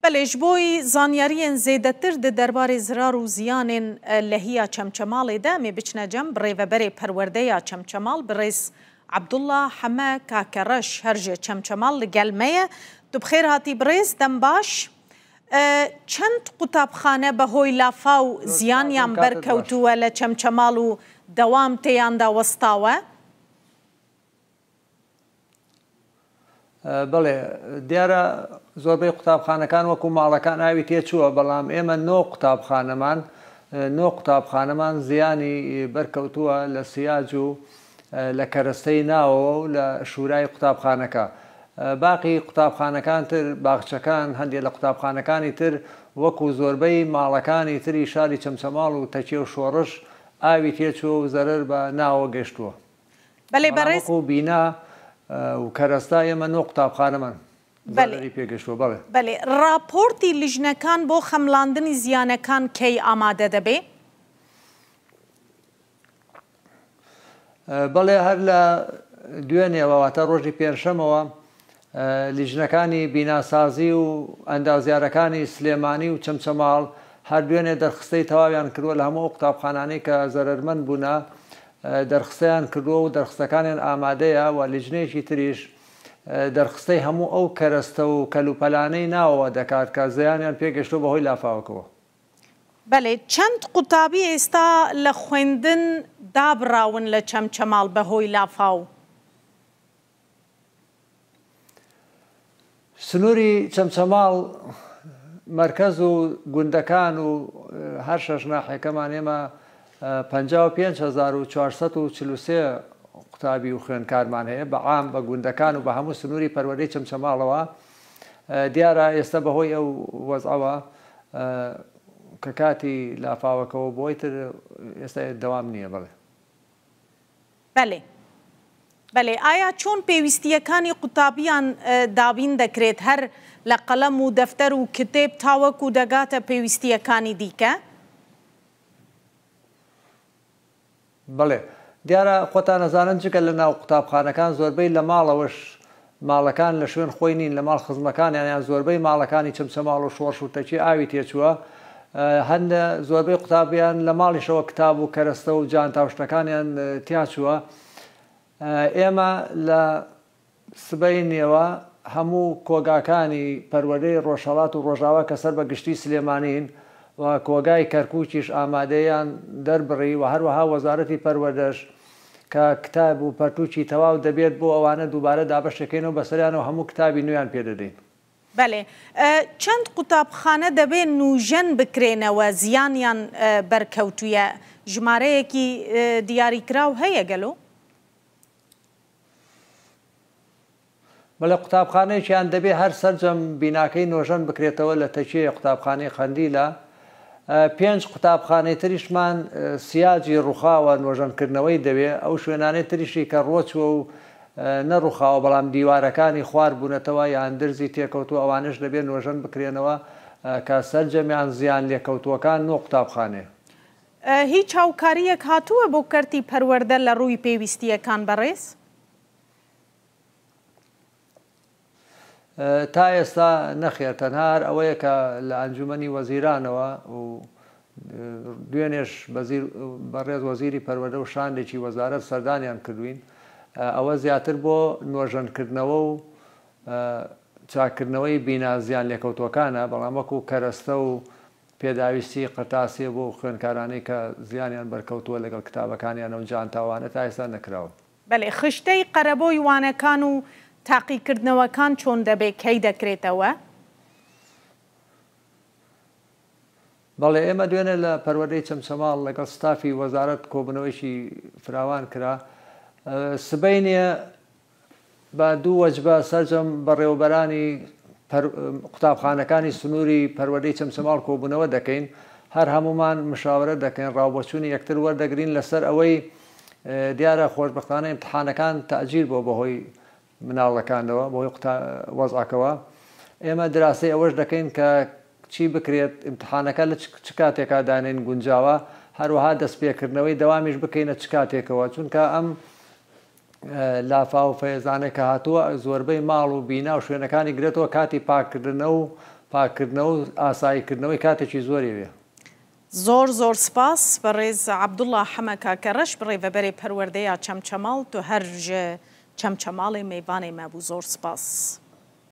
بەڵێ ji بۆی زانیاریên zêdetir di derbarê zirar û ziyanên lehiya Çemçemalê de em ê biçine cem bi rêveberê perwerdeya Çemçemal bi rêz Abdullah Heme Kakereş her ji Çemçemal li gel me ye. Tu bi xêr hatî bi rêz dem baş. Çend qutabxane bi hoy lafa û ziyaniyan berkewtûwe li Çemçemal û dewam têyan da westawe? بەڵێ دیارە زۆربەی قوتابخانەکان وەکو ماڵەکان ئاوی تێچووە بەڵام ئێمە نۆ قوتابخانەمان زیانی بەرکەوتووە لە سیاج و لە کەرەستەی ناوەوە و لە شورای قوتابخانەکە. باقی قوتابخانەکان تر باخچەکان هەندێک لە قوتابخانەکانی تر وەکو زۆربەی ماڵەکانی تری شاری چەمچەماڵ و تەکێ و شۆڕش ئاوی تێچووە و زەرەر بە ناوە گەشتووە. بەڵێ بەڕێز بینا و کەرەستا ئێمە نۆ قوتابخانەمان زەرەری پێگەشتووە. بەڵێ راپۆرتی لیژنەکان بۆ خەملاندنی زیانەکان کەی ئامادە دەبێ؟ بەڵێ هەر لە دوێنێەوە واتە ڕۆژی پێنجشەمەوە لیژنەکانی بیناسازی و ئەندازیارەکانی سلێمانی و چەمچەماڵ هەر دوێنێ دەرخستەی تەواویان کردووە لە هەموو قوتابخانانەی کە زەرەرمەند بوونە دەرخستەیان کردووە و دەرخستەکانیان ئامادەیە و لیژنەیەکی تریش دەرخستەی هەموو ئەو کەرەستە و کەلوپەلانەی ناوەوە دەکات کە زیانیان پێگەشتووە بەهۆی لافاوەکەوە. بەڵێ چەند قوتابی ئێستا لە خوێندن دابراون لە چەمچەماڵ بەهۆی لافاو؟ سنووری چەمچەماڵ مەرکەز و گوندەکان و هەر شەش ناحیەکەمان ئێمە 55,443 قوتابی و خوێندکارمان هەیە بەعام بە گوندەکان و بە هەموو سنووری پەروەردەی چەمچەماڵەوە. دیارە ئێستا بەهۆی ئەو وەزعەوە کە کاتی لافاوەکەەوە بۆی تر ئێستا دەوام نییە. بەڵێ ئایا چۆن پێویستیەکانی قوتابیان دابین دەکرێت هەر لە قەلەم و دەفتەر و کتێب تاوەک و دەگاتە پێویستیەکانی دیکە؟ بەڵێ دیارە خۆتان نەزانن چکە لە ناو قوتابخانەکان زۆربەی لە ماڵەوەش ماڵەکان لە شوێن خۆی نین لە ماڵ خزمەکانیان زۆربەی ماڵەکانی چەمچەماڵ و شۆڕش و تەکی ئاوی تێچووە. هەندە زۆربەی قوتابیان لە ماڵیشەوە کتاب و کەرەستە و جانتاوشتەکانیان تیاچووە. ئێمە لە سبەی نێوە هەموو کۆگاکانی پەروەردەی ڕۆژهەڵات و ڕۆژاوا کە سەر بە گشتی سلێمانین و کۆگای کەرکووکیش ئامادەیان دەربڕی و هەروەها وەزارەتی پەروەردەش کە کتاب و پەرتووکی تەواو دەبێت بۆ ئەوانە دووبارە دابەشەکەینەوە بەسەریانەوە هەموو کتابی نوێیان پێدەدەین. بەڵێ چەند قوتابخانە دەبێت نوژەن بکرێنەوە زیانیان بەرکەوتوویە ژمارەیەکی دیاریکراو هەیە گەلۆ؟ بەڵێ قوتابخانەیەکیان دەبێت هەر سەرجەم بیناکەی نۆژەن بکرێتەوە لە تەکیە قوتابخانەی خەندیلە. 5 قوتابخانەی تریشمان سیاجی ڕووخاوە نۆژەنکردنەوەی دەوێت ئەو شوێنانەی تریشی کە ڕۆچوە و نەڕووخاوە بەڵام دیوارەکانی خوار بوونەتەوە یان درزی تێکەوتووە ئەوانش دەبێت نۆژەن بکرێنەوە کە سەرجەمیان زیان لێکەوتووەکان 9 قوتابخانەیە. هیچ هاوکاریەک هاتووە بۆ کەرتی پەروەردە لە ڕووی پێویستیەکان بەڕێز؟ تا ئێستا نەخێر تەنها ئەوەیە کە لە ئەنجومەنی وەزیرانەوە و دوێنێش بەڕێز وەزیری پەروەردە و شانێکی وەزارەت سەردانیان کردوین. ئەوە زیاتر بۆ نۆژەنکردنەوە و چاکردنەوەی بینا زیان لێکەوتوەکانە بەڵام وەکو کەرەستە و پێداویستی قەتاسیە بۆ خوێندکارانەی کە زیانیان بەرکەوتووە لەگەڵ کتابەکانیانە و جانتاوانە تا ئێستا نەکراوە. بەڵێ خشتەی قەرەبۆی وانەکان و تاقیکردنەوەکان چۆن دەبێت کەی دەکرێتەوە؟ بەڵێ ئێمە دوێنێ لە پەروەردەی چەمچەماڵ لەگەڵ ستافی وەزارەت کۆبنەوەیکی فراوان کرا. سبەی نییە بە دوو وەجبە سەرجەم بەڕێوەبەرانی قوتابخانەکانی سنووری پەروەردەی چەمچەماڵ کۆبوونەوە دەکەین. هەر هەمومان مشاورەت دەکەین ڕاوبۆچوونی یەکتر وەردەگرین لەسەر ئەوەی دیارە خۆشبەختانە ئیمتحانەکان تەعجیل بۆ بەهۆی مناڵەکانەوە بۆی وەزعەکەەوە. ئێمە دراسی ئەوەش دەکەین کە چی بکرێت ئیمتحانەکە لە چ کاتێکا دانێن گونجاوە هەروەها دەستپێکردنەوەی دەوامیش بکەینە چ کاتێکەوە چونکە ئەم لافا و فەیزانێک کە هاتووە زۆربەی ماڵ و بینا و شوێنەکانی گرێتەوە کاتی پاکردنە و پاکردنەوە و ئاساییکردنەوەی کاتێکی زۆری بێ. زۆر سپاس بەڕێز عەبدوڵڵا حەمە کاکەڕەش بڕێڤەبەرێ پەروەردەیە چەمچەماڵ تو هەر ژە چەمچەماڵێ مەیڤانێ مەبوو زۆر سپاس.